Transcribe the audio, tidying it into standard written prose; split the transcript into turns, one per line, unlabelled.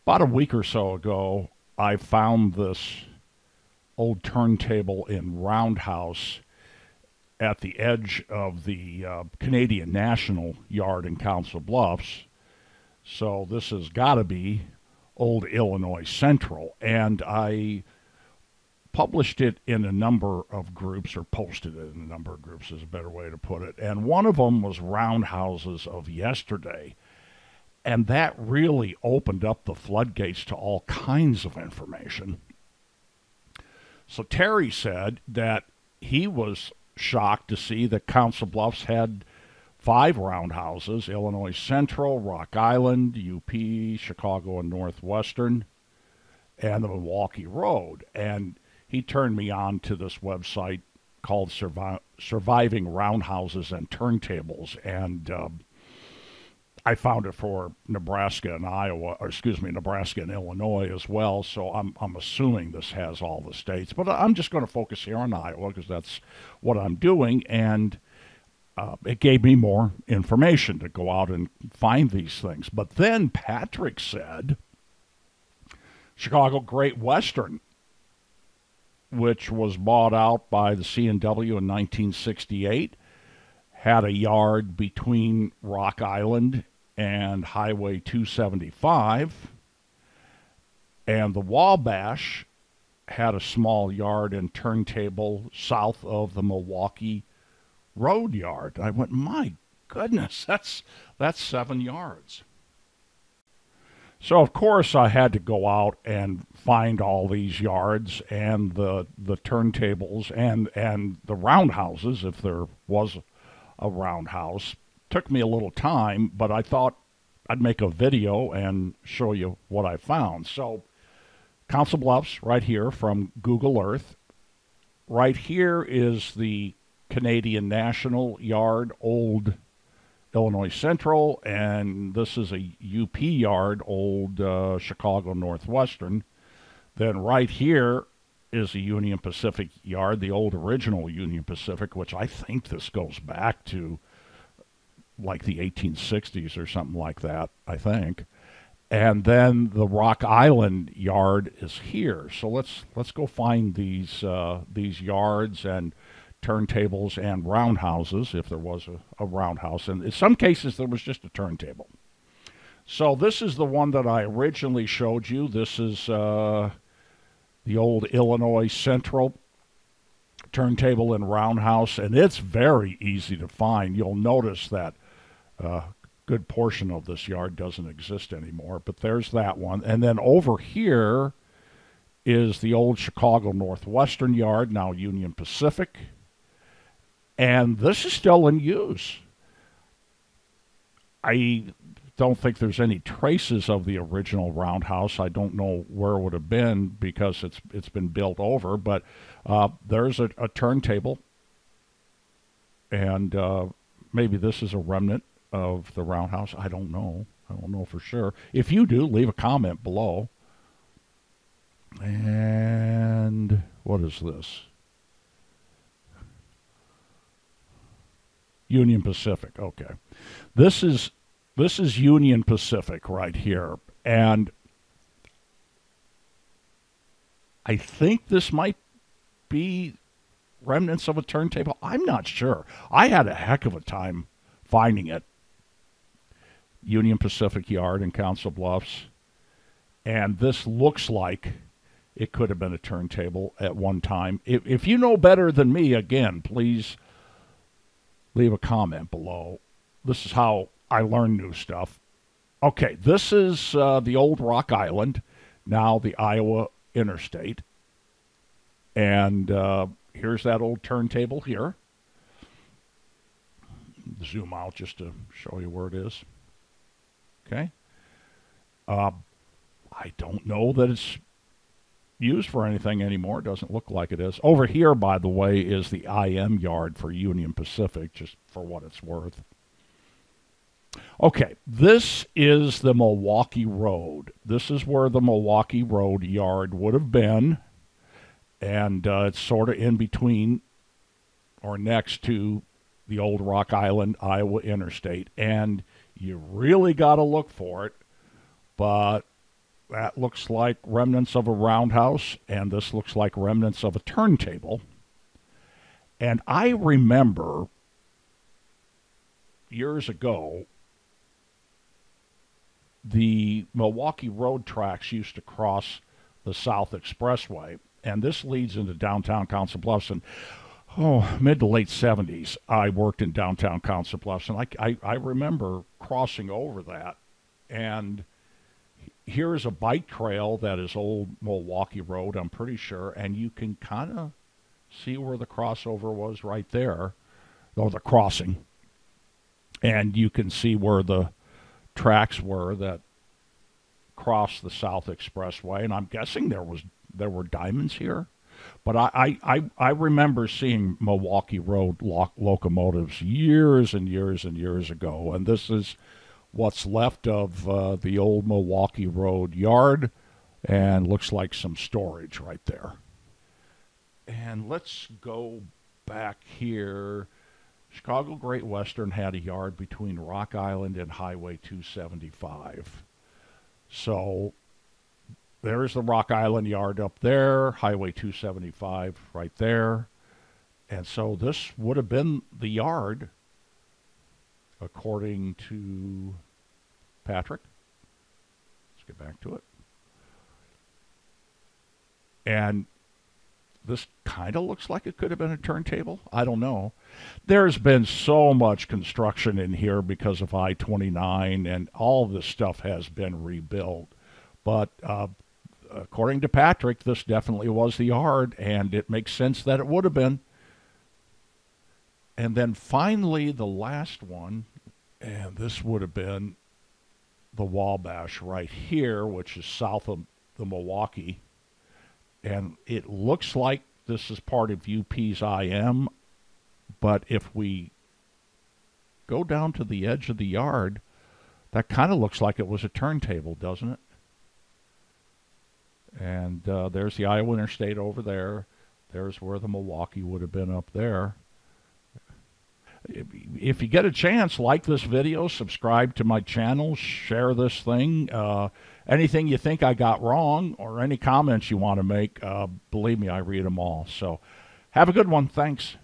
About a week or so ago, I found this old turntable and roundhouse at the edge of the Canadian National Yard in Council Bluffs. So this has got to be old Illinois Central. And I published it in a number of groups, or posted it in a number of groups is a better way to put it. And one of them was Roundhouses of Yesterday. And that really opened up the floodgates to all kinds of information. So Terry said that he was shocked to see that Council Bluffs had five roundhouses: Illinois Central, Rock Island, UP, Chicago and Northwestern, and the Milwaukee Road. And he turned me on to this website called Surviving Roundhouses and Turntables. And I found it for Nebraska and Iowa, or excuse me, Nebraska and Illinois as well. So I'm assuming this has all the states, but I'm just going to focus here on Iowa because that's what I'm doing. And it gave me more information to go out and find these things. But then Patrick said Chicago Great Western, which was bought out by the C&W in 1968, had a yard between Rock Island and Highway 275, and the Wabash had a small yard and turntable south of the Milwaukee Road yard. I went, my goodness, that's 7 yards. So of course I had to go out and find all these yards and the turntables and the roundhouses, if there was a roundhouse. Took me a little time, but I thought I'd make a video and show you what I found. So Council Bluffs right here from Google Earth. Right here is the Canadian National Yard, old Illinois Central, and this is a UP yard, old Chicago Northwestern. Then right here is a Union Pacific yard, the old original Union Pacific, which I think this goes back to like the 1860s or something like that, I think. And then the Rock Island yard is here. So let's go find these yards and turntables and roundhouses, if there was a roundhouse. And in some cases, there was just a turntable. So this is the one that I originally showed you. This is the old Illinois Central turntable and roundhouse, and it's very easy to find. You'll notice that a good portion of this yard doesn't exist anymore, but there's that one. And then over here is the old Chicago Northwestern yard, now Union Pacific. And this is still in use. I don't think there's any traces of the original roundhouse. I don't know where it would have been because it's been built over, but there's a turntable, and maybe this is a remnant of the roundhouse. I don't know. I don't know for sure. If you do, leave a comment below. And what is this? Union Pacific. Okay. This is Union Pacific right here. And I think this might be remnants of a turntable. I'm not sure. I had a heck of a time finding it. Union Pacific Yard in Council Bluffs. And this looks like it could have been a turntable at one time. If you know better than me, again, please leave a comment below. This is how I learn new stuff. Okay, this is the old Rock Island, now the Iowa Interstate. And here's that old turntable here. Zoom out just to show you where it is. Okay. I don't know that it's used for anything anymore. It doesn't look like it is. Over here, by the way, is the IM yard for Union Pacific, just for what it's worth. Okay, this is the Milwaukee Road. This is where the Milwaukee Road yard would have been, and it's sort of in between or next to the old Rock Island, Iowa Interstate, and you really got to look for it, but that looks like remnants of a roundhouse, and this looks like remnants of a turntable. And I remember years ago, the Milwaukee Road tracks used to cross the South Expressway, and this leads into downtown Council Bluffs. And mid to late 70s, I worked in downtown Council Bluffs, and I remember crossing over that. And here's a bike trail that is old Milwaukee Road, I'm pretty sure, and you can kind of see where the crossover was right there, or the crossing. And you can see where the tracks were that crossed the South Expressway, and I'm guessing there were diamonds here. But I remember seeing Milwaukee Road locomotives years and years and years ago, and this is what's left of the old Milwaukee Road yard, and looks like some storage right there. And let's go back here. Chicago Great Western had a yard between Rock Island and Highway 275. So there's the Rock Island yard up there, Highway 275 right there. And so this would have been the yard, according to Patrick. Let's get back to it. And this kind of looks like it could have been a turntable. I don't know. There's been so much construction in here because of I-29, and all of this stuff has been rebuilt. But according to Patrick, this definitely was the yard, and it makes sense that it would have been. And then finally, the last one, and this would have been the Wabash right here, which is south of the Milwaukee. And it looks like this is part of UP's IM, but if we go down to the edge of the yard, that kind of looks like it was a turntable, doesn't it? And there's the Iowa Interstate over there. There's where the Milwaukee would have been up there. If you get a chance, like this video, subscribe to my channel, share this thing. Anything you think I got wrong or any comments you want to make, believe me, I read them all. So have a good one. Thanks.